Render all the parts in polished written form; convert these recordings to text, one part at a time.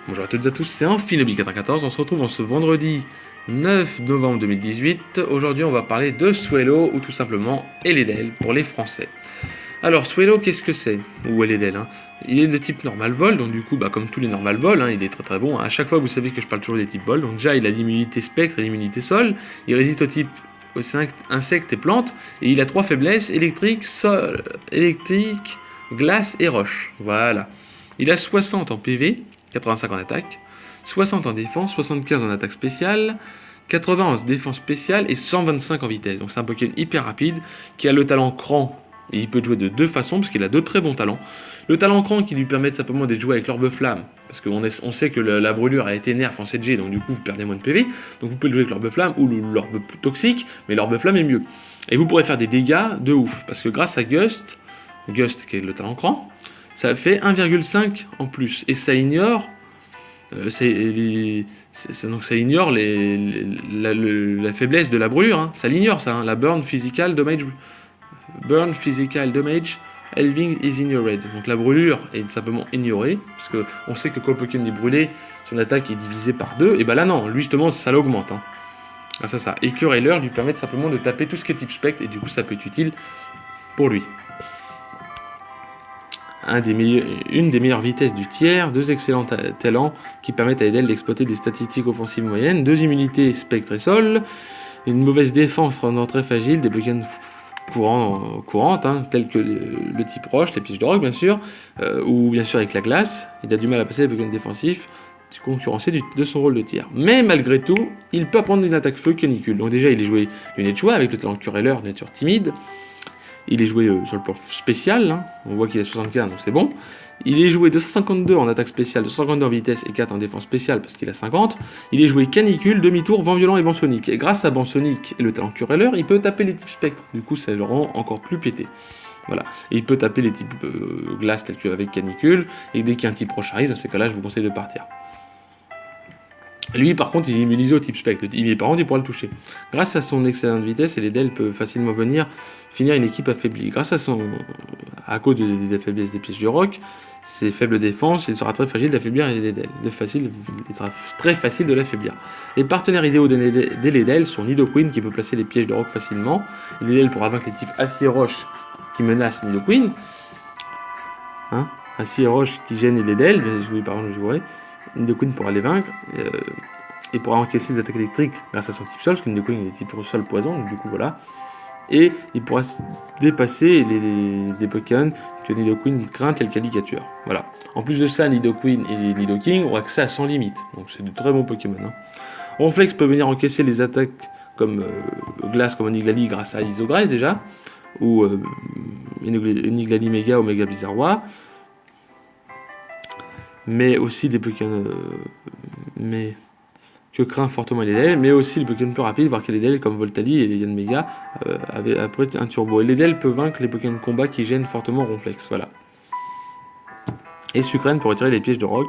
Bonjour à toutes et à tous, c'est Infinobi94, on se retrouve en ce vendredi 9 novembre 2018. Aujourd'hui on va parler de Swellow ou tout simplement Eledel pour les Français. Alors Swellow, qu'est-ce que c'est? Ou Eledel, hein. Il est de type normal vol, donc du coup comme tous les normal vol, hein, il est très très bon. À chaque fois vous savez que je parle toujours des types vol, donc déjà il a l'immunité spectre et l'immunité sol, il résiste au type insectes et plantes, et il a 3 faiblesses, électrique, sol, électrique, glace et roche. Voilà. Il a 60 en PV, 85 en attaque, 60 en défense, 75 en attaque spéciale, 80 en défense spéciale et 125 en vitesse. Donc c'est un Pokémon hyper rapide qui a le talent cran. Et il peut jouer de deux façons parce qu'il a deux très bons talents. Le talent cran qui lui permet simplement de jouer avec l'orbe flamme. Parce qu'on sait que la brûlure a été nerf en 7G, donc du coup vous perdez moins de PV. Donc vous pouvez le jouer avec l'orbe flamme ou l'orbe toxique, mais l'orbe flamme est mieux. Et vous pourrez faire des dégâts de ouf. Parce que grâce à Gust qui est le talent cran, ça fait 1,5 en plus. Et ça ignore donc ça ignore la faiblesse de la brûlure. Hein. Ça l'ignore ça. Hein. La burn physical damage, Elving is ignored. Donc la brûlure est simplement ignorée. Parce que on sait que quand le Pokémon est brûlé, son attaque est divisée par 2. Et bah là non, lui justement ça l'augmente. Hein. Grâce à ça. Et Querelleur lui permet simplement de taper tout ce qui est type spectre. Et du coup ça peut être utile pour lui. Une des meilleures vitesses du tiers, deux excellents talents qui permettent à Edel d'exploiter des statistiques offensives moyennes, deux immunités spectre et sol, une mauvaise défense rendant très fragile, des Pokémon courantes, hein, tels que le type roche, les pièges de roc bien sûr, ou bien sûr avec la glace. Il a du mal à passer les Pokémon défensifs, concurrencé de son rôle de tiers. Mais malgré tout, il peut prendre une attaque feu canicule. Donc déjà il est joué une choix avec le talent Querelleur, nature timide. Il est joué sur le plan spécial, hein. On voit qu'il a 75, donc c'est bon. Il est joué 252 en attaque spéciale, 252 en vitesse et 4 en défense spéciale parce qu'il a 50. Il est joué canicule, demi-tour, vent violent et vent sonique. Et grâce à vent sonique et le talent Querelleur, il peut taper les types spectres. Du coup, ça le rend encore plus pété. Voilà. Et il peut taper les types glace tels qu'avec canicule. Et dès qu'un type roche arrive, dans ces cas-là, je vous conseille de partir. Lui, par contre, il est immunisé au type spectre. Par contre, il pourra le toucher. Grâce à son excellente vitesse, Eledel peut facilement finir une équipe affaiblie. À cause des faiblesses des pièges de roc, ses faibles défenses, il sera très fragile d'affaiblir Eledel. Il sera très facile de l'affaiblir. Les partenaires idéaux d'Eledel sont Nidoqueen qui peut placer les pièges de roc facilement. Eledel pourra vaincre les types acier roche qui menacent Nidoqueen. Hein, acier roche qui gêne Eledel. Par contre, je jouerai. Nidoqueen pourra les vaincre et pourra encaisser des attaques électriques grâce à son type sol, parce que Nidoqueen est type sol poison, donc du coup voilà. Et il pourra dépasser les Pokémon que Nidoqueen craint, tels qu'Alligator. Voilà. En plus de ça, Nidoqueen et Nidoking ont accès à sans limite, donc c'est de très bons Pokémon. Hein. Ronflex peut venir encaisser les attaques comme glace, comme Oniglali grâce à Isograce déjà, ou Oniglali Mega ou Mega Blizzard. Mais aussi des Pokémon que craint fortement Eledel, mais aussi les Pokémon plus rapides, voire qu'Eledel comme Voltali et les Yann Mega après un turbo. Eledel peut vaincre les Pokémon de combat qui gênent fortement Ronflex, voilà. Et Sucrène pour retirer les pièges de roc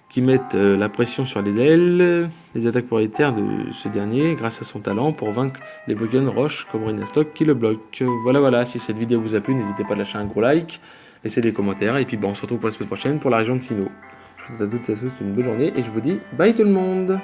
qui mettent la pression sur Eledel, les attaques prioritaires de ce dernier grâce à son talent pour vaincre les Pokémon roche comme Rhinastock qui le bloquent. Voilà, si cette vidéo vous a plu, n'hésitez pas à lâcher un gros like, laissez des commentaires, et puis on se retrouve pour la semaine prochaine pour la région de Sinnoh. Je vous souhaite à toutes et à tous une bonne journée, et je vous dis bye tout le monde.